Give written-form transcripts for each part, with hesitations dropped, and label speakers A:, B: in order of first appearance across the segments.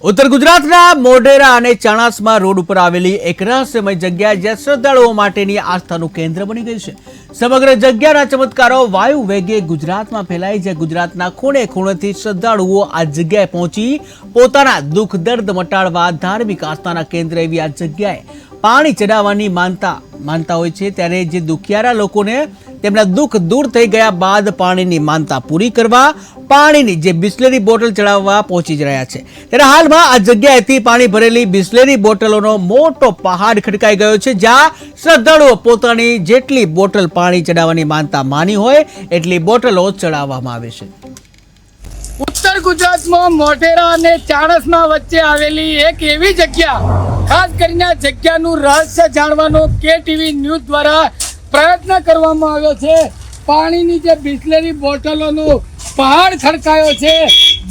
A: ઉત્તર ગુજરાતના મોઢેરા અને ચાણસ્મા રોડ ઉપર આવેલી એક રહસ્યમય જગ્યા જ્યાં શ્રદ્ધાળુઓ માટેની આસ્થાનું કેન્દ્ર બની ગઈ છે। સમગ્ર જગ્યાના ચમત્કારો વાયુ વેગે ગુજરાતમાં ફેલાય, જ્યાં ગુજરાતના ખૂણે ખૂણેથી શ્રદ્ધાળુઓ આ જગ્યાએ પહોંચી પોતાના દુઃખ દર્દ મટાડવા ધાર્મિક આસ્થાના કેન્દ્ર એવી આ જગ્યાએ પાણી ચડાવવાની માનતા હોય છે। ત્યારે જે દુખિયારા લોકોને તેમના દુઃખ દૂર થઈ ગયા બાદ પાણીની માનતા પૂરી કરવા પાણીની જે બિસ્લેરી બોટલ ચડાવવા પહોંચી રહ્યા છે। ત્યારે હાલમાં આ જગ્યાએથી પાણી ભરેલી બિસ્લેરી બોટલોનો મોટો પહાડ ખડકાઈ ગયો છે, જ્યાં શ્રદ્ધાળુઓ પોતાની જેટલી બોટલ પાણી ચડાવવાની માનતા માની હોય એટલી બોટલો ચડાવવામાં આવે છે।
B: ઉત્તર ગુજરાતમાં મોઢેરા અને ચાણસ્મા વચ્ચે આવેલી એક એવી જગ્યા, ખાસ કરીને આ જગ્યાનું રહસ્ય જાણવાનો KTV ન્યૂઝ દ્વારા પ્રયત્ન કરવામાં આવ્યો છે। પાણીની જે બિસ્લેરી બોટલોનો પહાડ ખડકાયો છે,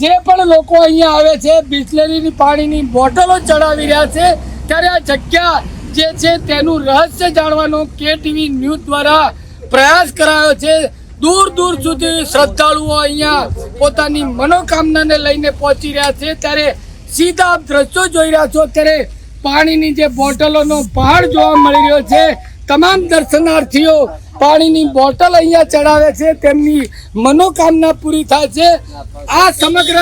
B: જે પણ લોકો અહીંયા આવે છે બિસ્લેરીની પાણીની બોટલો ચડાવી રહ્યા છે, ત્યારે આ જગ્યા જે છે તેનું રહસ્ય જાણવાનો KTV ન્યૂઝ દ્વારા પ્રયાસ કરાયો છે। दूर दूर સુધી શ્રદ્ધાળુઓ અહીંયા પોતાની મનોકામનાને લઈને પહોંચી રહ્યા છે। ત્યારે સીધા આપ દ્રશ્યો જોઈ રહ્યા છો, ત્યારે પાણીની જે બોટલોનો પહાડ જોવા મળી રહ્યો છે। તમામ દર્શનાર્થીઓ પાણીની બોટલ અહીંયા ચડાવે છે, તેમની મનોકામના પૂરી થાય છે। આ સમગ્ર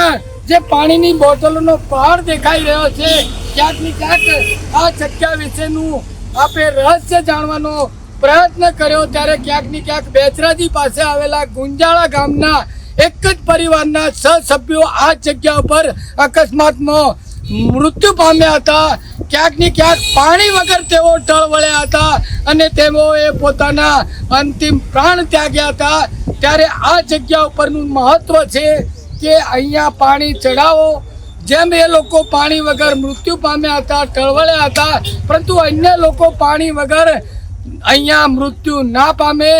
B: જે પાણીની બોટલોનો પહાડ દેખાઈ રહ્યો છે, ક્યાંક ને ક્યાંક આ જગ્યા વિશેનું આપણે રહસ્ય જાણવાનો પ્રયત્ન કર્યો, ત્યારે ક્યાંક ને ક્યાંક બેચરાજી પાસે આવેલા ગુંજાળા ગામના એક જ પરિવારના 6 સભ્યો આ જગ્યા ઉપર અકસ્માતમાં મૃત્યુ પામ્યા હતા। ક્યાંક ને ક્યાંક પાણી વગર તેઓ ટળવળ્યા હતા અને તેઓએ પોતાના અંતિમ પ્રાણ ત્યાગ્યા હતા। ત્યારે આ જગ્યા ઉપરનું મહત્વ છે કે અહીંયા પાણી ચડાવો। જેમ એ લોકો પાણી વગર મૃત્યુ પામ્યા હતા, ટળવળ્યા હતા, પરંતુ અન્ય લોકો પાણી વગર અહીંયા મૃત્યુ ના પામે,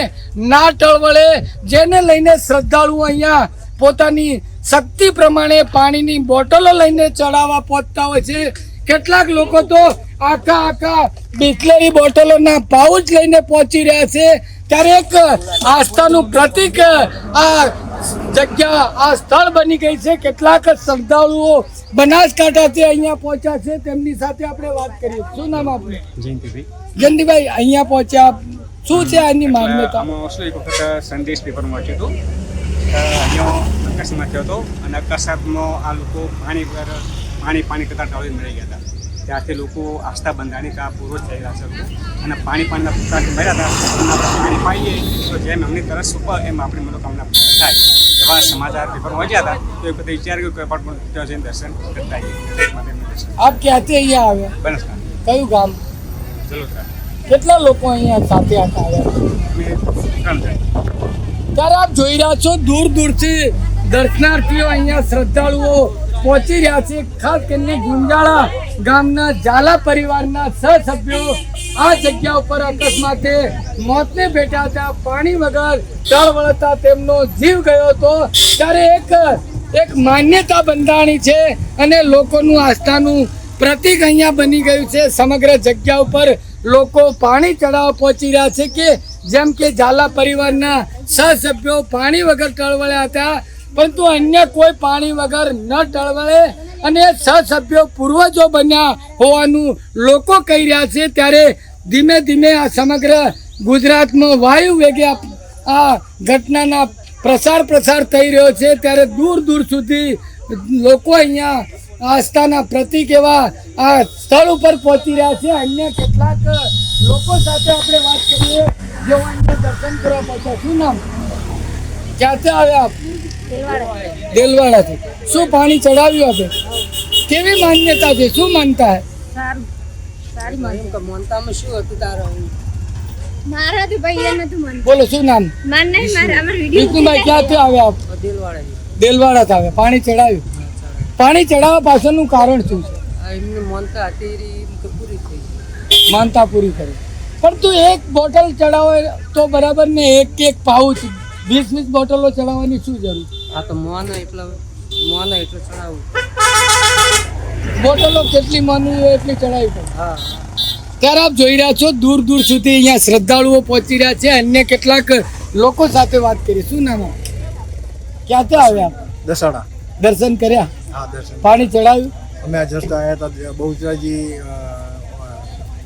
B: ના ટળવળે, જેને લઈને શ્રદ્ધાળુઓ અહીંયા પોતાની શક્તિ પ્રમાણે પાણીની બોટલો લઈને ચડાવવા પહોંચતા હોય છે। કેટલાક લોકો તો આખા બિસ્લેરી બોટલોના પાઉચ લઈને પહોંચી રહ્યા છે। ત્યારે એક આસ્થાનું પ્રતીક આ જગ્યા, આ સ્થળ બની ગઈ છે। કેટલાક શ્રદ્ધાળુઓ બનાસકાંઠાથી અહીંયા પહોંચ્યા છે, તેમની સાથે આપણે વાત કરીએ। શું નામ આપનું?
C: જયંતિભાઈ।
B: જયંતિભાઈ, અહીંયા પહોંચ્યા, શું છે આની માન્યતા?
C: આમાં એક વખત સંદેશ પેપર વાંચ્યું હતું, અહીંયા અકસ્માત થયો હતો અને અકસ્માતમાં આ લોકો પાણી કરતાં ટાળી મળી ગયા હતા। ત્યારથી લોકો આસ્થા બંધાણી કા પૂરો થઈ રહ્યા છે અને પાણીના પુત્રાથી મળ્યા હતા। પાણી પાઈએ તો જેમ એમની તરસ ઉપર એમ આપણી મનોકામના પૂર્ણ થાય, એવા સમાચાર પેપર વાંચ્યા હતા। તો એ બધા વિચાર ગયો કે પણ ત્યાં જઈને દર્શન કરતા આવીએ।
B: આપ ક્યાંથી અહીંયા આવ્યા?
C: બનાસકાંઠા।
B: કયું ગામ?
C: જલોત્રા।
B: કેટલા લોકો અહીંયા સાથે આવ્યા? ત્યારે આપ જોઈ રહ્યા છો, દૂર દૂરથી દર્શનાર્થીઓ અહીંયા શ્રદ્ધાળુઓ પહોંચી રહ્યા છે। ખાસ કરીને ગુંજાળા ગામના ઝાલા પરિવારના 6 સભ્યો આ જગ્યા ઉપર અકસ્માતે મોતને ભેટ્યા હતા। પાણી વગર ટળવળતા તેમનો જીવ ગયો હતો। ત્યારે એક માન્યતા બંધાણી છે અને લોકોનું આસ્થાનું પ્રતીક અહીંયા બની ગયું છે। સમગ્ર જગ્યા ઉપર લોકો પાણી ચડાવવા પહોંચી રહ્યા છે કે જેમ કે ઝાલા પરિવારના 6 સભ્યો પાણી વગર ટળવળ્યા હતા, પરંતુ અન્ય કોઈ પાણી વગર ન ટળવળે અને 6 સભ્યો પૂર્વજો બન્યા હોવાનું લોકો કહી રહ્યા છે। ત્યારે ધીમે ધીમે આ સમગ્ર ગુજરાતમાં વાયુ વેગે આ ઘટનાના પ્રસાર થઈ રહ્યો છે। ત્યારે દૂર દૂર સુધી લોકો અહીંયા આસ્થાના પ્રતીક એવા આ સ્થળ ઉપર પહોંચી રહ્યા છે। અન્ય કેટલાક લોકો સાથે આપણે વાત કરીએ, જેઓ અહીંયા દર્શન કરવા પહોંચ્યા। શું નામ? ક્યાંથી આવ્યા આપ? દેલવાડાથી। શું પાણી ચડાવ્યું આપે? કેવી માન્યતા છે? શું માનતા હે? બોલો, શું નામ? વિષ્ણુભાઈ, ક્યાંથી આવ્યા આપ? દેલવાડાથી આવ્યા। પાણી ચડાવ્યું? પાણી ચડાવવા પાછળનું કારણ શું છે? માનતા પૂરી કરી, પરંતુ એક બોટલ ચડાવે તો બરાબર ને એક પાઉચ 20 બોટલો ચડાવવાની શું જરૂર?
D: આ તો મોનો એટલે ચડાવું।
B: બોટલો કેટલી માનવી હોય એટલી ચડાવી પડે।
D: હા।
B: ત્યારે આપ જોઈ રહ્યા છો, દૂર દૂર સુધી અહીંયા શ્રદ્ધાળુઓ પહોંચી રહ્યા છે। અન્ય કેટલાક લોકો સાથે વાત કરી। શું નામ? ક્યાંથી આવ્યા?
E: દસાડા।
B: દર્શન કર્યા?
E: હા, દર્શન।
B: પાણી ચડાવ્યું?
E: અમે આ જસ્ટ આવ્યા હતા બહુચરાજી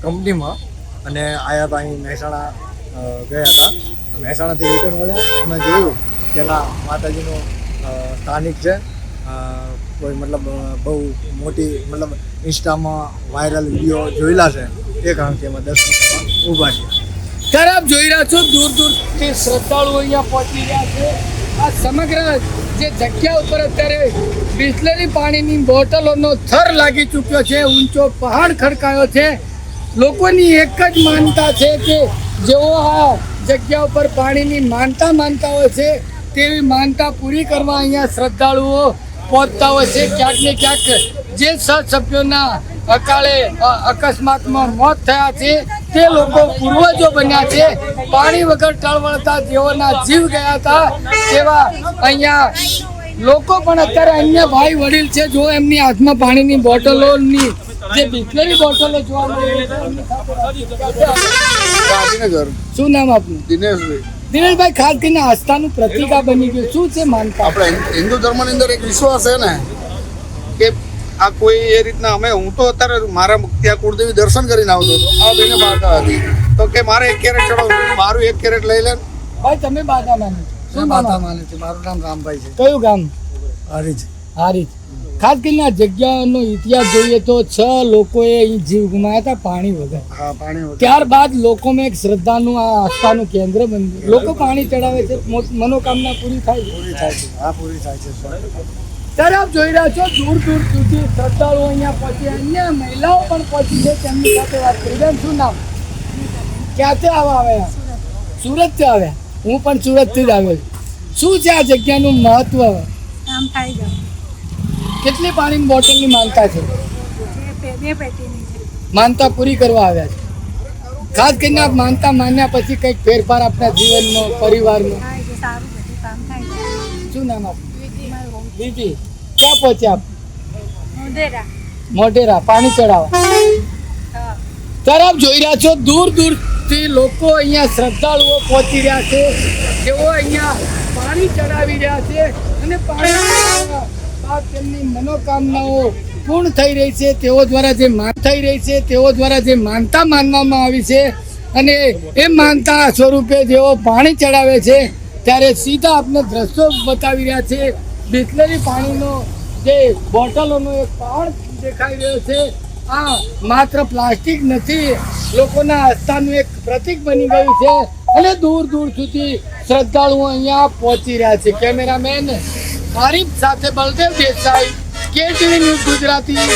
E: કંપનીમાં અને આવ્યા હતા અહીં મહેસાણા ગયા હતા. મહેસાણાથી રિટર્ન વળ્યા અમે જોયું કે ના માતાજીનું સ્થાનિક છે, કોઈ મતલબ બહુ મોટી મતલબ ઇન્સ્ટામાં વાયરલ વિડીયો જોયેલા છે એ કારણથી અમે દર્શન કરવા ઊભા છીએ.
B: ત્યારે આપ જોઈ રહ્યા છો દૂર દૂરથી શ્રદ્ધાળુઓ અહીંયા પહોંચી રહ્યા છે. આ સમગ્ર જે જગ્યા ઉપર અત્યારે બિસ્લેરી પાણીની બોટલોનો થર લાગી ચૂક્યો છે, ઊંચો પહાડ ખડકાયો છે. લોકોની એક જ માનતા છે કે જેઓ આ જગ્યા ઉપર પાણીની માનતા માનતા હોય છે તેવી માનતા પૂરી કરવા અહીંયા શ્રદ્ધાળુઓ પહોંચતા હોય છે. ક્યાંક ને ક્યાંક જે સભ્યોના અકાળે અકસ્માતમાં મોત થયા છે તે લોકો પૂર્વજો બન્યા છે. પાણી વગર ટળવળતા જેઓના જીવ ગયા હતા તેવા અહીંયા લોકો પણ અત્યારે અન્ય ભાઈ વડીલ છે જો એમની હાથમાં પાણીની બોટલોની જે બિસ્લેરી બોટલો જોવા મળી રહી છે.
F: ગાંધીનગર.
B: શું નામ આપનું?
F: દિનેશભાઈ.
B: દિનેશભાઈ, ખાસ કરીને આસ્થાનું પ્રતીક આ બની ગયું, શું છે માનતા?
F: આપણે હિન્દુ ધર્મની અંદર એક વિશ્વાસ છે ને કે આ કોઈ એ રીતના હું તો અત્યારે મારા ત્યાં કુળદેવી દર્શન કરીને આવતો હતો. આ બેને બાધા હતી તો કે મારે 1 કેરેટ ચડાવવું, મારું 1 કેરેટ લઈ લે.
B: ભાઈ તમે બાધા માનો છો? શું
E: માતા
B: માનો?
E: માને છે. મારું નામ રામભાઈ છે.
B: કયું ગામ?
E: હરીજ.
B: હારીજ. ખાસ કરીને આ જગ્યાનો ઇતિહાસ જોઈએ તો 6 લોકોએ અહીં જીવ ગુમાવ્યા હતા પાણી વગર.
E: હા, પાણી વગર.
B: ત્યારબાદ લોકોમાં એક શ્રદ્ધાનું આ આસ્થાનું કેન્દ્ર બન્યું. લોકો પાણી ચડાવે છે, મનોકામના પૂરી થાય છે.
E: પૂરી થાય છે. હા, પૂરી થાય છે. 100%.
B: ત્યારે આપ જોઈ રહ્યા છો દૂર દૂર સુધી શ્રદ્ધાળુઓ અહીંયા પહોંચી, અન્ય મહિલાઓ પણ પહોંચી છે. તેમની સાથે વાત કરી. બેન, શું નામ? ક્યાંથી આવ્યા? સુરતથી આવ્યા? હું પણ સુરતથી જ આવ્યો છું. શું છે આ જગ્યાનું મહત્વ?
G: આમ ખાઈ જાઓ.
B: કેટલી પાણીની બોટલની માનતા છે?
G: બે પેટીની છે.
B: માનતા પૂરી કરવા આવ્યા છે. ખાસ કરીને આપ માનતા માન્યા પછી કંઈક ફેરફાર આપણા જીવનમાં, પરિવારમાં?
G: હા, એટલે સારું બધું કામ થાય છે.
B: શું નામ આપનું?
G: મારું હોમ
B: બીજી ક્યાં પહોંચ્યા આપ?
G: મોઢેરા.
B: મોઢેરા પાણી ચડાવવા.
G: હા.
B: ત્યારે આપ જોઈ રહ્યા છો દૂર દૂરથી લોકો અહીંયા શ્રદ્ધાળુઓ પહોંચી રહ્યા છે. જેઓ અહીંયા પાણી ચડાવી રહ્યા છે અને પાણી ચડાવ્યા બાદ તેમની મનોકામનાઓ પૂર્ણ થઈ રહી છે. તેઓ દ્વારા જે માનતા માનવામાં આવી છે અને એ માનતા સ્વરૂપે જેઓ પાણી ચડાવે છે ત્યારે સીધા આપણે દ્રશ્યો બતાવી રહ્યા છે. બિસ્લેરી પાણીનો જે બોટલોનો એક પહાડ દેખાઈ રહ્યો છે. આ માત્ર પ્લાસ્ટિક નથી, લોકોના આસ્થાનું એક પ્રતીક બની ગયું છે અને દૂર દૂર સુધી શ્રદ્ધાળુઓ અહીંયા પહોંચી રહ્યા છે. કેમેરામેન આરિફ સાથે બલદેવ દેસાઈ, KTV ન્યૂઝ ગુજરાતી,